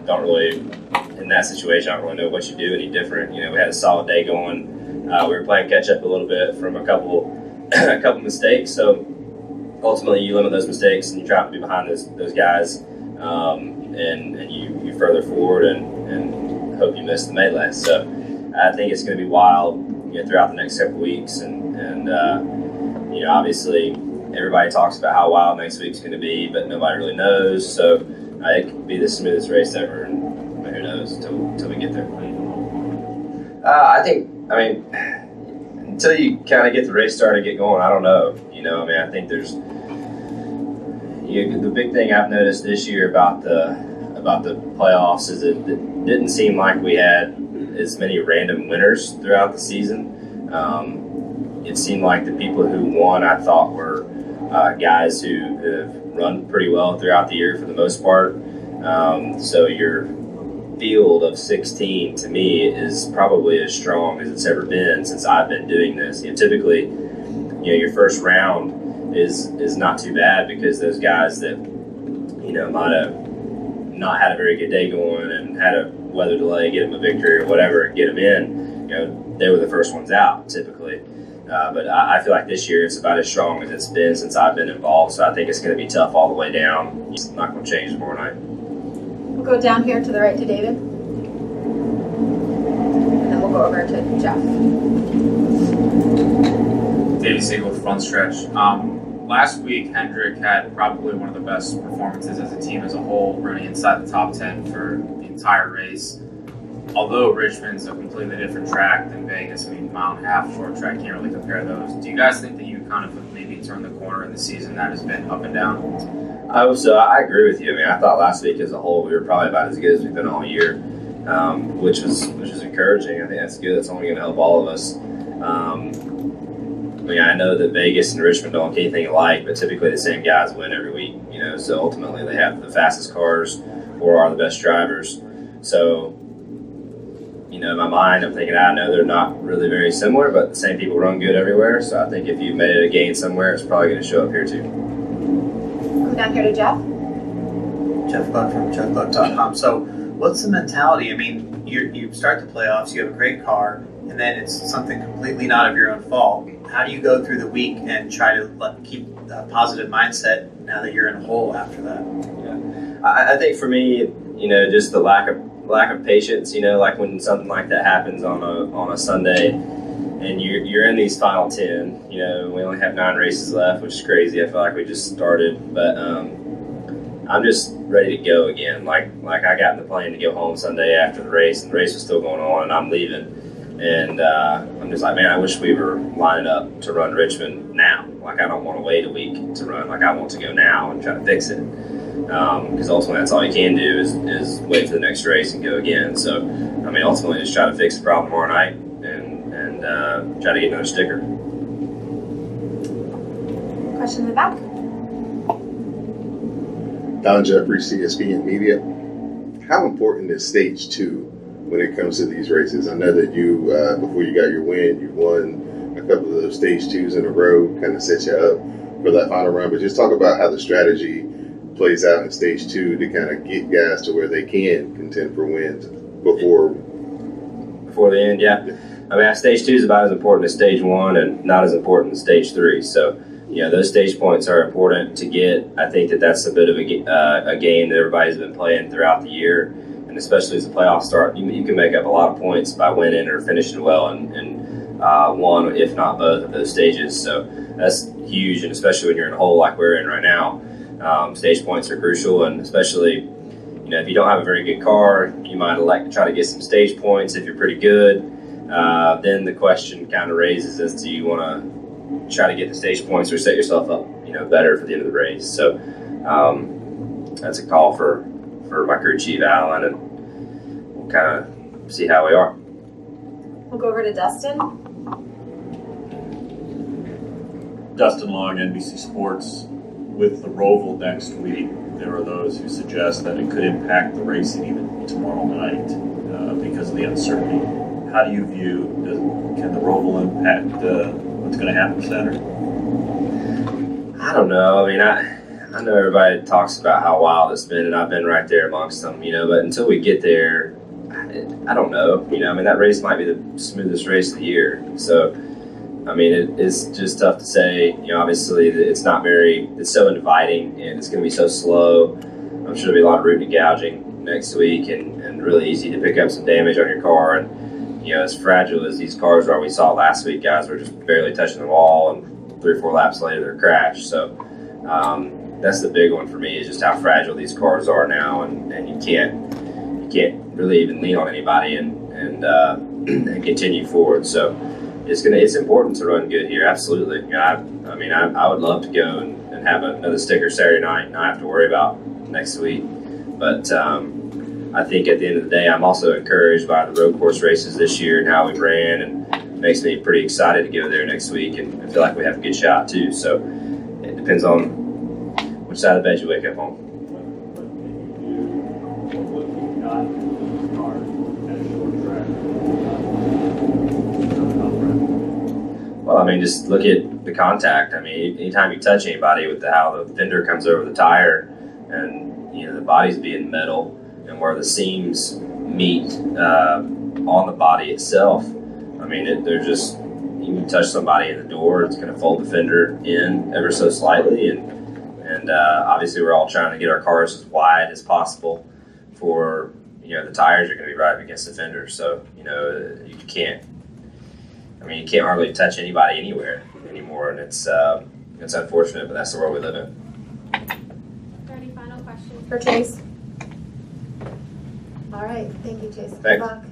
don't really, in that situation, I don't really know what you do any different. You know, we had a solid day going. We were playing catch up a little bit from a couple mistakes. So ultimately, you limit those mistakes and you try to be behind those guys, and you further forward and hope you miss the melee. So I think it's going to be wild, you know, throughout the next couple weeks, and you know, obviously everybody talks about how wild next week's going to be, but nobody really knows. So it could be the smoothest race ever, and who knows until we get there. I mean, until you kind of get the race started, get going, I don't know. You know, I mean, I think there's the big thing I've noticed this year about the playoffs is it didn't seem like we had as many random winners throughout the season. It seemed like the people who won, I thought, were guys who have run pretty well throughout the year for the most part. So your field of 16 to me is probably as strong as it's ever been since I've been doing this. You know, typically, you know, your first round is not too bad because those guys that, you know, might have not had a very good day going and had a weather delay, get them a victory or whatever, and get them in, you know, they were the first ones out typically. But I feel like this year it's about as strong as it's been since I've been involved. So I think it's going to be tough all the way down. It's not going to change tomorrow night. We'll go down here to the right to David. And then we'll go over to Jeff. David Siegel, front stretch. Last week, Hendrick had probably one of the best performances as a team as a whole, running inside the top 10 for the entire race. Although Richmond's a completely different track than Vegas, I mean, mile and a half, short track, can't really compare those. Do you guys think that you kind of maybe turned the corner in the season that has been up and down? I hope so. I agree with you. I mean, I thought last week as a whole we were probably about as good as we've been all year, which was encouraging. I think that's good. That's only going to help all of us. I mean, I know that Vegas and Richmond don't look anything alike, but typically the same guys win every week. You know, so ultimately they have the fastest cars or are the best drivers. So, you know, in my mind, I'm thinking, I know they're not really very similar, but the same people run good everywhere. So I think if you made it a gain somewhere, it's probably going to show up here too. Come down here to Jeff. Jeff Buck from JeffBuck.com. So what's the mentality? I mean, you start the playoffs, you have a great car, and then it's something completely not of your own fault. How do you go through the week and try to keep a positive mindset now that you're in a hole after that? Yeah. I think for me, you know, just the lack of patience, you know, like when something like that happens on a Sunday and you're in these final 10, you know, we only have 9 races left, which is crazy. I feel like we just started, but I'm just ready to go again. Like I got in the plane to go home Sunday after the race, and the race was still going on, and I'm leaving. And I'm just like, man, I wish we were lining up to run Richmond now. Like, I don't want to wait a week to run. Like, I want to go now and try to fix it. Because ultimately that's all you can do is wait for the next race and go again. So, I mean, ultimately just try to fix the problem tomorrow night and try to get another sticker. Question in the back. Don Jeffrey, CSPN Media. How important is stage 2 when it comes to these races? I know that you, before you got your win, you won a couple of those stage 2s in a row, kind of set you up for that final run. But just talk about how the strategy plays out in stage 2 to kind of get guys to where they can contend for wins before the end. Yeah. I mean, stage 2 is about as important as stage 1 and not as important as stage 3. So, you know, those stage points are important to get. I think that's a bit of a game that everybody's been playing throughout the year. And especially as the playoffs start, you can make up a lot of points by winning or finishing well in one, if not both, of those stages. So that's huge, and especially when you're in a hole like we're in right now, stage points are crucial. And especially, you know, if you don't have a very good car, you might elect to try to get some stage points. If you're pretty good, then the question kind of raises as to you want to try to get the stage points or set yourself up, you know, better for the end of the race. So that's a call for my crew chief, Alan, and we'll kind of see how we are. We'll go over to Dustin. Dustin Long, NBC Sports. With the Roval next week, there are those who suggest that it could impact the racing even tomorrow night because of the uncertainty. How do you view, can the Roval impact what's going to happen Saturday? I don't know. I mean, I know everybody talks about how wild it's been, and I've been right there amongst them, you know, but until we get there, I don't know. You know, I mean, that race might be the smoothest race of the year. So, I mean, it's just tough to say. You know, obviously, it's so inviting, and it's going to be so slow. I'm sure there'll be a lot of root and gouging next week, and really easy to pick up some damage on your car. And, you know, as fragile as these cars are, we saw last week, guys were just barely touching the wall, and 3 or 4 laps later, they're crashed. So, that's the big one for me, is just how fragile these cars are now, and you can't really even lean on anybody and continue forward. So it's important to run good here, absolutely. You know, I would love to go and have another sticker Saturday night and not have to worry about next week. But I think at the end of the day, I'm also encouraged by the road course races this year and how we ran, and it makes me pretty excited to go there next week, and I feel like we have a good shot too. So it depends on which side of the bed you wake up on. Well, I mean, just look at the contact. I mean, anytime you touch anybody with how the fender comes over the tire, and you know the body's being metal, and where the seams meet on the body itself. I mean, they're just, you can touch somebody in the door, it's going to fold the fender in ever so slightly, and obviously we're all trying to get our cars as wide as possible for, you know, the tires are going to be right up against the fender. So, you know, you can't hardly touch anybody anywhere anymore, and it's unfortunate, but that's the world we live in. Are there any final questions for Chase? All right, thank you, Chase. Good Thanks. luck.